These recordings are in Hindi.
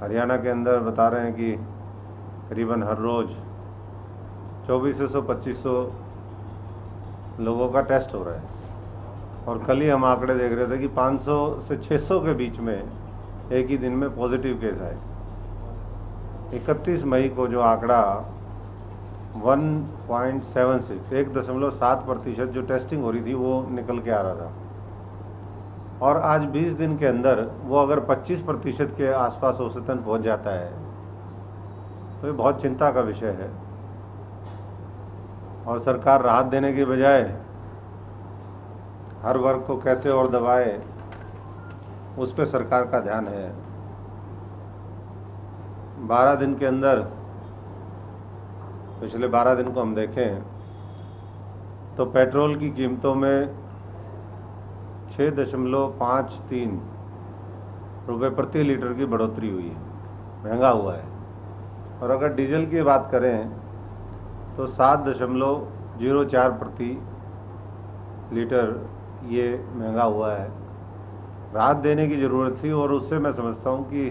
हरियाणा के अंदर बता रहे हैं कि करीबन हर रोज़ 2400-2500 लोगों का टेस्ट हो रहा है। और कल ही हम आंकड़े देख रहे थे कि 500 से 600 के बीच में एक ही दिन में पॉजिटिव केस आए। 31 मई को जो आंकड़ा 1.76 1.7% जो टेस्टिंग हो रही थी वो निकल के आ रहा था, और आज 20 दिन के अंदर वो अगर 25% के आसपास औसतन पहुंच जाता है तो ये बहुत चिंता का विषय है। और सरकार राहत देने की बजाय हर वर्ग को कैसे और दबाए, उस पर सरकार का ध्यान है। 12 दिन के अंदर, पिछले 12 दिन को हम देखें तो पेट्रोल की कीमतों में 6.53 रुपये प्रति लीटर की बढ़ोतरी हुई है, महंगा हुआ है। और अगर डीजल की बात करें तो 7.04 प्रति लीटर ये महंगा हुआ है। राहत देने की ज़रूरत थी, और उससे मैं समझता हूँ कि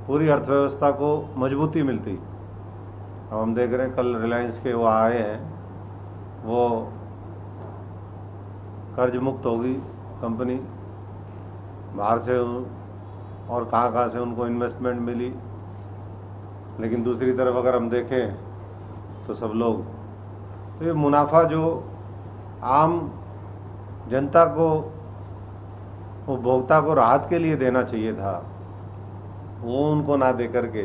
पूरी अर्थव्यवस्था को मजबूती मिलती। अब हम देख रहे हैं कल रिलायंस के वो आए हैं, वो कर्ज मुक्त होगी कंपनी, बाहर से और कहाँ से उनको इन्वेस्टमेंट मिली। लेकिन दूसरी तरफ अगर हम देखें तो सब लोग, तो ये मुनाफा जो आम जनता को, उपभोक्ता को राहत के लिए देना चाहिए था, वो उनको ना दे करके,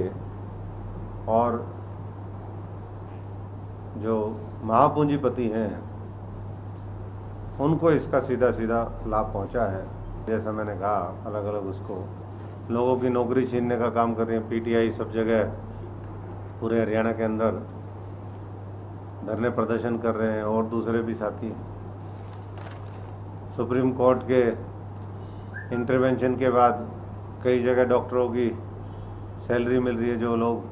और जो महापूंजीपति हैं उनको इसका सीधा सीधा लाभ पहुंचा है। जैसा मैंने कहा, अलग अलग उसको लोगों की नौकरी छीनने का काम कर रही है। पीटीआई सब जगह पूरे हरियाणा के अंदर धरने प्रदर्शन कर रहे हैं, और दूसरे भी साथी। सुप्रीम कोर्ट के इंटरवेंशन के बाद कई जगह डॉक्टरों की सैलरी मिल रही है, जो लोग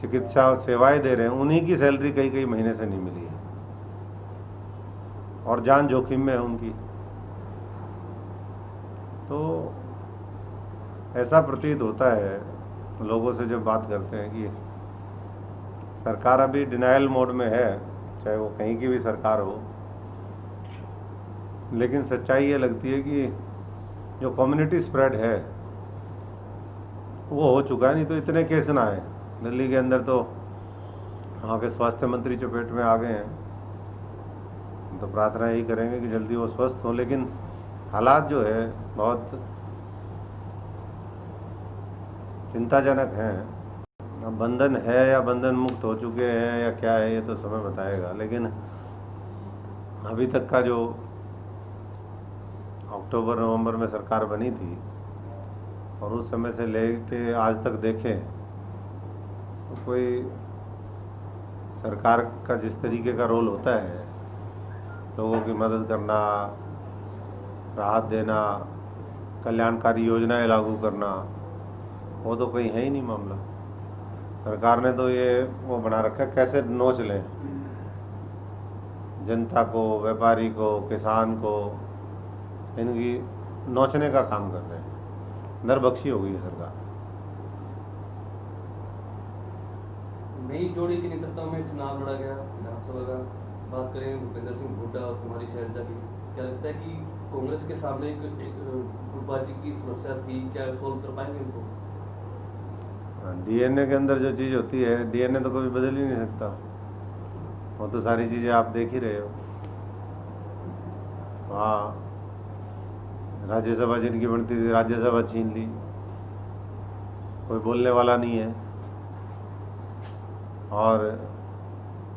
चिकित्सा सेवाएं दे रहे हैं उन्हीं की सैलरी कई महीने से नहीं मिली है, और जान जोखिम में है उनकी। तो ऐसा प्रतीत होता है लोगों से जब बात करते हैं कि सरकार अभी डिनायल मोड में है, चाहे वो कहीं की भी सरकार हो। लेकिन सच्चाई ये लगती है कि जो कम्युनिटी स्प्रेड है वो हो चुका है, नहीं तो इतने केस ना आए। दिल्ली के अंदर तो वहाँ के स्वास्थ्य मंत्री चपेट में आ गए हैं, तो प्रार्थना यही करेंगे कि जल्दी वो स्वस्थ हों। लेकिन हालात जो है बहुत चिंताजनक हैं। अब बंधन है या बंधन मुक्त हो चुके हैं या क्या है, ये तो समय बताएगा। लेकिन अभी तक का जो अक्टूबर नवंबर में सरकार बनी थी, और उस समय से लेके आज तक देखें तो कोई सरकार का जिस तरीके का रोल होता है, लोगों की मदद करना, राहत देना, कल्याणकारी योजनाएं लागू करना, वो तो कहीं है ही नहीं मामला। सरकार ने तो ये वो बना रखा है कैसे नोच लें जनता को, व्यापारी को, किसान को, इनकी नोचने का काम कर रहे हैं। नरबख्शी हो गई है सरकार। नई जोड़ी के नेतृत्व में चुनाव लड़ा गया विधानसभा का। बात करें भूपेंद्र सिंह हुड्डा और कुमारी शैलजा की, क्या लगता है कि कांग्रेस के सामने एक गुटबाजी की समस्या थी, क्या सोल्व कर पाएंगे इनको? डीएनए के अंदर जो चीज़ होती है, डीएनए तो कभी बदल ही नहीं सकता। वो तो सारी चीज़ें आप देख ही रहे हो। हाँ, राज्यसभा जिनकी बनती थी, राज्यसभा छीन ली, कोई बोलने वाला नहीं है। और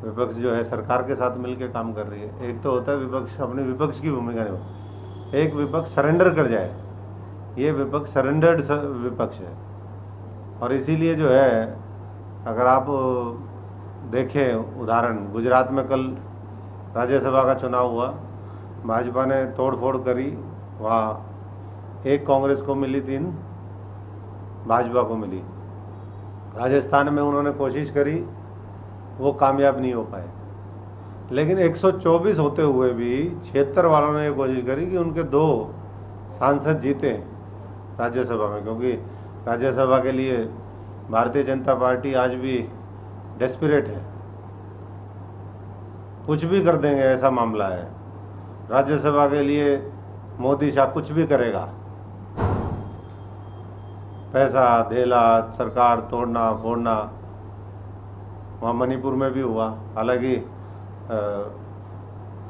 विपक्ष जो है सरकार के साथ मिलकर काम कर रही है। एक तो होता है विपक्ष अपने विपक्ष की भूमिका निभा, एक विपक्ष सरेंडर कर जाए, ये विपक्ष सरेंडर्ड विपक्ष है। और इसीलिए जो है, अगर आप देखें उदाहरण, गुजरात में कल राज्यसभा का चुनाव हुआ, भाजपा ने तोड़ फोड़ करी, वहाँ 1 कांग्रेस को मिली, 3 भाजपा को मिली। राजस्थान में उन्होंने कोशिश करी, वो कामयाब नहीं हो पाए। लेकिन 124 होते हुए भी 76 वालों ने ये कोशिश करी कि उनके 2 सांसद जीते राज्यसभा में, क्योंकि राज्यसभा के लिए भारतीय जनता पार्टी आज भी डेस्परेट है, कुछ भी कर देंगे ऐसा मामला है। राज्यसभा के लिए मोदी शाह कुछ भी करेगा, पैसा धेला, सरकार तोड़ना फोड़ना। वहाँ मणिपुर में भी हुआ, हालांकि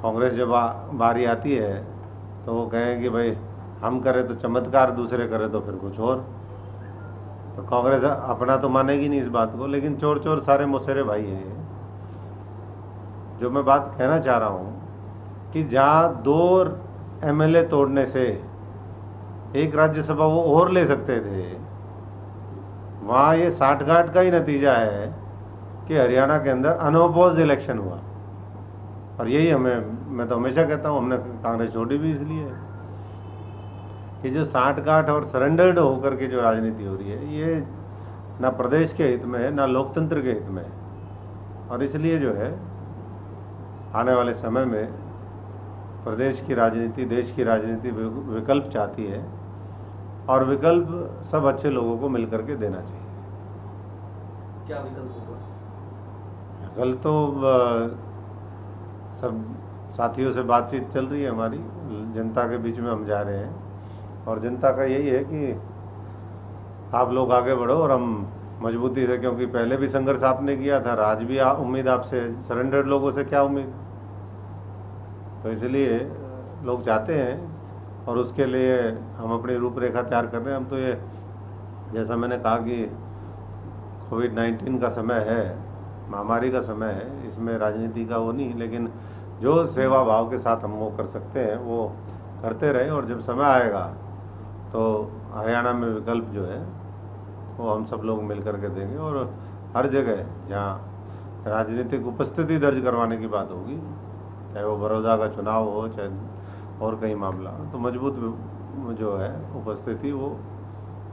कांग्रेस जब बारी आती है तो वो कहें कि भाई हम करें तो चमत्कार, दूसरे करें तो फिर कुछ और। तो कांग्रेस अपना तो मानेगी नहीं इस बात को, लेकिन चोर चोर सारे मुसेरे भाई हैं ये। जो मैं बात कहना चाह रहा हूँ कि जहाँ 2 एमएलए तोड़ने से एक राज्यसभा वो और ले सकते थे, वहाँ ये साठगांठ का ही नतीजा है कि हरियाणा के अंदर अनअपोज्ड इलेक्शन हुआ। और यही मैं तो हमेशा कहता हूँ, हमने कांग्रेस छोड़ी भी इसलिए है कि जो साठगांठ और सरेंडर्ड होकर के जो राजनीति हो रही है, ये ना प्रदेश के हित में है ना लोकतंत्र के हित में है। और इसलिए जो है आने वाले समय में प्रदेश की राजनीति, देश की राजनीति विकल्प चाहती है, और विकल्प सब अच्छे लोगों को मिल करके देना चाहिए। क्या विकल्प होगा? विकल्प तो सब साथियों से बातचीत चल रही है हमारी, जनता के बीच में हम जा रहे हैं, और जनता का यही है कि आप लोग आगे बढ़ो और हम मजबूती से, क्योंकि पहले भी संघर्ष आपने किया था, आज भी उम्मीद आपसे, सरेंडर्ड लोगों से क्या उम्मीद। तो इसलिए लोग चाहते हैं और उसके लिए हम अपनी रूपरेखा तैयार कर रहे हैं। हम तो ये, जैसा मैंने कहा कि कोविड-19 का समय है, महामारी का समय है, इसमें राजनीति का वो नहीं, लेकिन जो सेवा भाव के साथ हम वो कर सकते हैं वो करते रहे। और जब समय आएगा तो हरियाणा में विकल्प जो है वो हम सब लोग मिल करके देंगे, और हर जगह जहाँ राजनीतिक उपस्थिति दर्ज करवाने की बात होगी, चाहे वो बड़ौदा का चुनाव हो, चाहे और कई मामला, तो मजबूत जो है उपस्थिति वो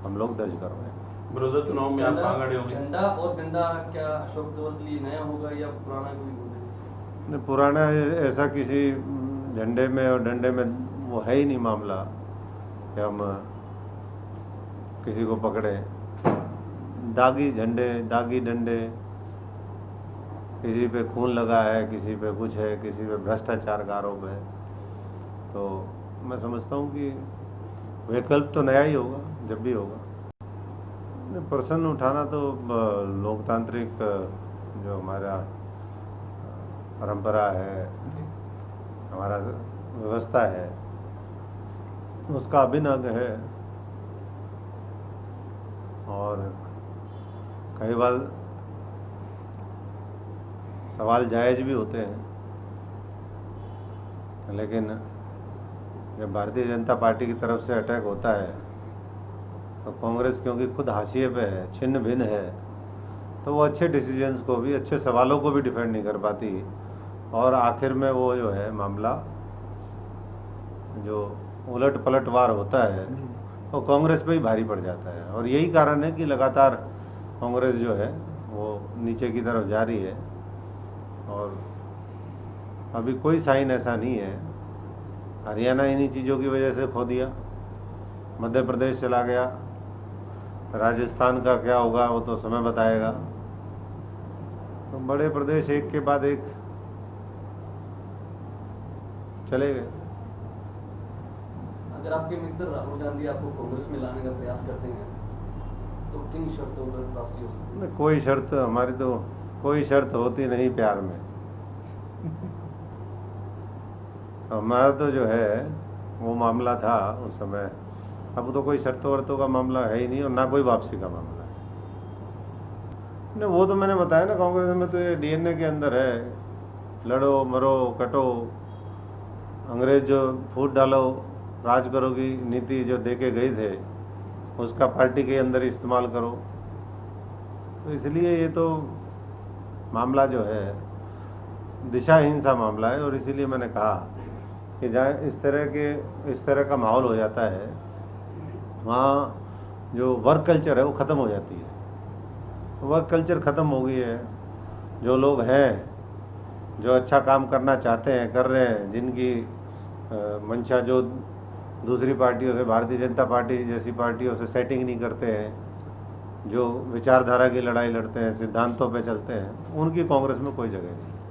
हम लोग दर्ज करवाएंगे। बड़ौदा चुनाव में आप आगे होंगे। झंडा और डंडा क्या अशोक तंवर के लिए नया होगा या पुराना कोई होगा? नहीं, पुराना ऐसा किसी झंडे में और डंडे में वो है ही नहीं मामला कि हम किसी को पकड़े। दागी झंडे, दागी डंडे, किसी पे खून लगा है, किसी पे कुछ है, किसी पे भ्रष्टाचार का आरोप है, तो मैं समझता हूँ कि विकल्प तो नया ही होगा जब भी होगा। प्रश्न उठाना तो लोकतांत्रिक जो हमारा परंपरा है, हमारा व्यवस्था है, उसका अभिन्न अंग है। और कई बार सवाल जायज़ भी होते हैं, लेकिन जब भारतीय जनता पार्टी की तरफ से अटैक होता है तो कांग्रेस, क्योंकि खुद हाशिए पे है, छिन्न भिन्न है, तो वो अच्छे डिसीजंस को भी, अच्छे सवालों को भी डिफेंड नहीं कर पाती, और आखिर में वो जो है मामला जो उलट पलट वार होता है वो कांग्रेस पे ही भारी पड़ जाता है। और यही कारण है कि लगातार कांग्रेस जो है वो नीचे की तरफ जा रही है, और अभी कोई साइन ऐसा नहीं है। हरियाणा इन्हीं चीज़ों की वजह से खो दिया, मध्य प्रदेश चला गया, राजस्थान का क्या होगा वो तो समय बताएगा। तो बड़े प्रदेश एक के बाद एक चले गए। अगर आपके मित्र राहुल गांधी आपको कांग्रेस में लाने का प्रयास करते हैं तो किन शर्तों पर वापसी हो सकती है? कोई शर्त, हमारी तो कोई शर्त होती नहीं प्यार में। हमारा तो जो है वो मामला था उस समय, अब तो कोई शर्तों वर्तों का मामला है ही नहीं, और ना कोई वापसी का मामला है। नहीं, वो तो मैंने बताया ना, कांग्रेस में तो ये डीएनए के अंदर है, लड़ो मरो कटो, अंग्रेज जो फूट डालो राज करो की नीति जो दे के गए थे उसका पार्टी के अंदर इस्तेमाल करो। तो इसलिए ये तो मामला जो है दिशाहीन सा मामला है, और इसीलिए मैंने कहा कि जहाँ इस तरह का माहौल हो जाता है, वहाँ जो वर्क कल्चर है वो ख़त्म हो जाती है। वर्क कल्चर ख़त्म हो गई है। जो लोग हैं जो अच्छा काम करना चाहते हैं कर रहे हैं, जिनकी मंशा जो दूसरी पार्टियों से, भारतीय जनता पार्टी जैसी पार्टियों से सेटिंग नहीं करते हैं, जो विचारधारा की लड़ाई लड़ते हैं, सिद्धांतों पे चलते हैं, उनकी कांग्रेस में कोई जगह नहीं।